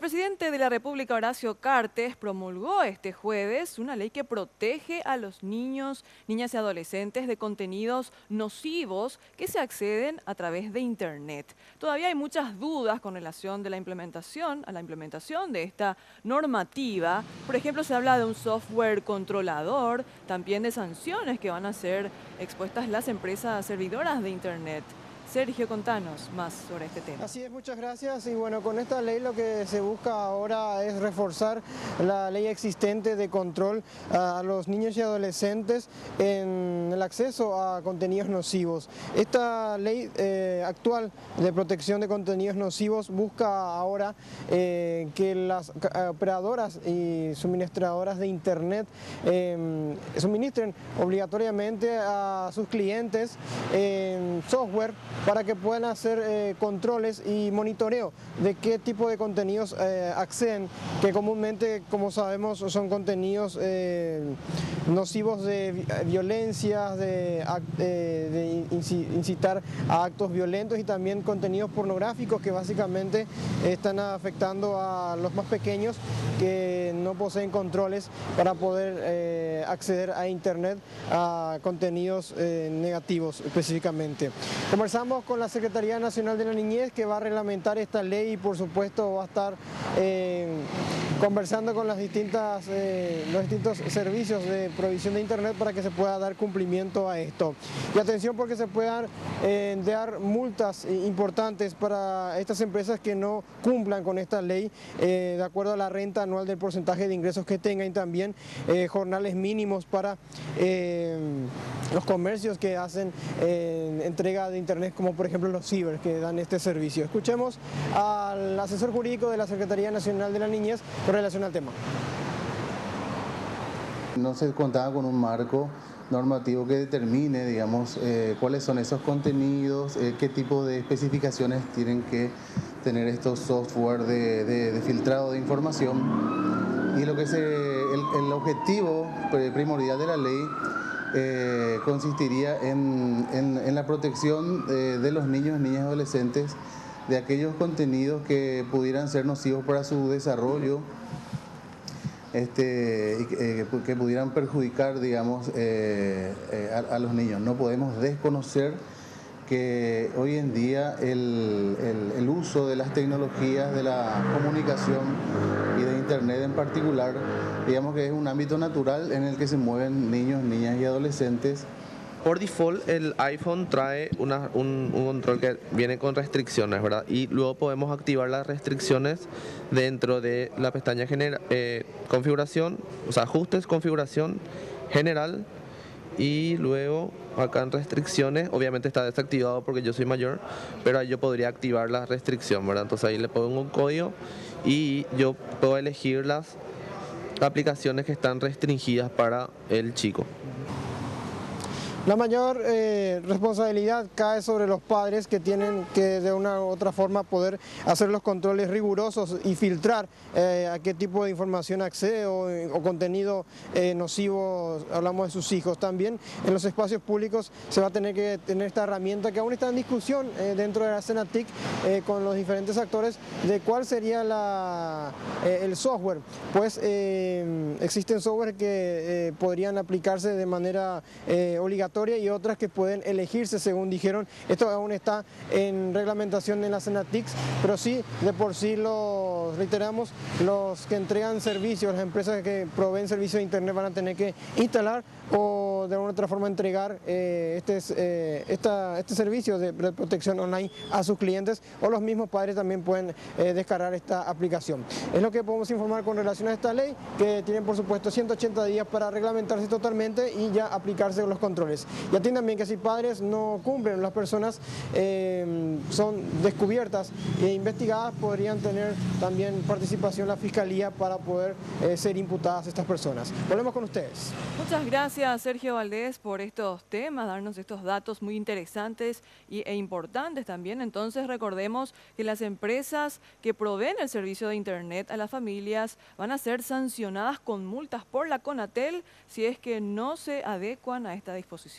presidente de la República, Horacio Cartes, promulgó este jueves una ley que protege a los niños, niñas y adolescentes de contenidos nocivos que se acceden a través de Internet. Todavía hay muchas dudas con relación a la implementación de esta normativa. Por ejemplo, se habla de un software controlador, también de sanciones que van a ser expuestas las empresas servidoras de Internet. Sergio, contanos más sobre este tema. Así es, muchas gracias. Y bueno, con esta ley lo que se busca ahora es reforzar la ley existente de control a los niños y adolescentes en el acceso a contenidos nocivos. Esta ley actual de protección de contenidos nocivos busca ahora que las operadoras y suministradoras de Internet suministren obligatoriamente a sus clientes software para que puedan hacer controles y monitoreo de qué tipo de contenidos acceden, que comúnmente, como sabemos, son contenidos nocivos de violencia, de incitar a actos violentos y también contenidos pornográficos que básicamente están afectando a los más pequeños que no poseen controles para poder acceder a Internet a contenidos negativos específicamente. Conversamos con la Secretaría Nacional de la Niñez, que va a reglamentar esta ley y por supuesto va a estar conversando con los distintos servicios de provisión de Internet para que se pueda dar cumplimiento a esto. Y atención, porque se puedan dar multas importantes para estas empresas que no cumplan con esta ley, de acuerdo a la renta anual del porcentaje de ingresos que tengan, y también jornales mínimos para los comercios que hacen entrega de Internet, como por ejemplo los ciber que dan este servicio. Escuchemos al asesor jurídico de la Secretaría Nacional de la Niñez con relación al tema. No se contaba con un marco normativo que determine, digamos, cuáles son esos contenidos, qué tipo de especificaciones tienen que tener estos software de filtrado de información. Y lo que el objetivo primordial de la ley consistiría en la protección de los niños, niñas y adolescentes de aquellos contenidos que pudieran ser nocivos para su desarrollo, que pudieran perjudicar, digamos, a los niños. No podemos desconocer que hoy en día el uso de las tecnologías de la comunicación y de Internet en particular, digamos que es un ámbito natural en el que se mueven niños, niñas y adolescentes. Por default, el iPhone trae un control que viene con restricciones, ¿verdad? Y luego podemos activar las restricciones dentro de la pestaña configuración, o sea, ajustes, configuración general, y luego acá en restricciones, obviamente está desactivado porque yo soy mayor, pero ahí yo podría activar la restricción, ¿verdad? Entonces ahí le pongo un código y yo puedo elegir las aplicaciones que están restringidas para el chico. La mayor responsabilidad cae sobre los padres, que tienen que de una u otra forma poder hacer los controles rigurosos y filtrar a qué tipo de información accede o contenido nocivo hablamos de sus hijos. También en los espacios públicos se va a tener que tener esta herramienta que aún está en discusión dentro de la CENATIC con los diferentes actores de cuál sería el software. Pues existen software que podrían aplicarse de manera obligatoria y otras que pueden elegirse según dijeron. Esto aún está en reglamentación en la CENATIC, pero sí, de por sí reiteramos, los que entregan servicios, las empresas que proveen servicios de Internet van a tener que instalar o de alguna otra forma entregar este servicio de protección online a sus clientes, o los mismos padres también pueden descargar esta aplicación. Es lo que podemos informar con relación a esta ley, que tienen por supuesto 180 días para reglamentarse totalmente y ya aplicarse los controles. Y atiendan bien que si padres no cumplen, las personas son descubiertas e investigadas, podrían tener también participación la Fiscalía para poder ser imputadas estas personas. Volvemos con ustedes. Muchas gracias, Sergio Valdés, por estos temas, darnos estos datos muy interesantes e importantes también. Entonces recordemos que las empresas que proveen el servicio de Internet a las familias van a ser sancionadas con multas por la CONATEL si es que no se adecuan a esta disposición.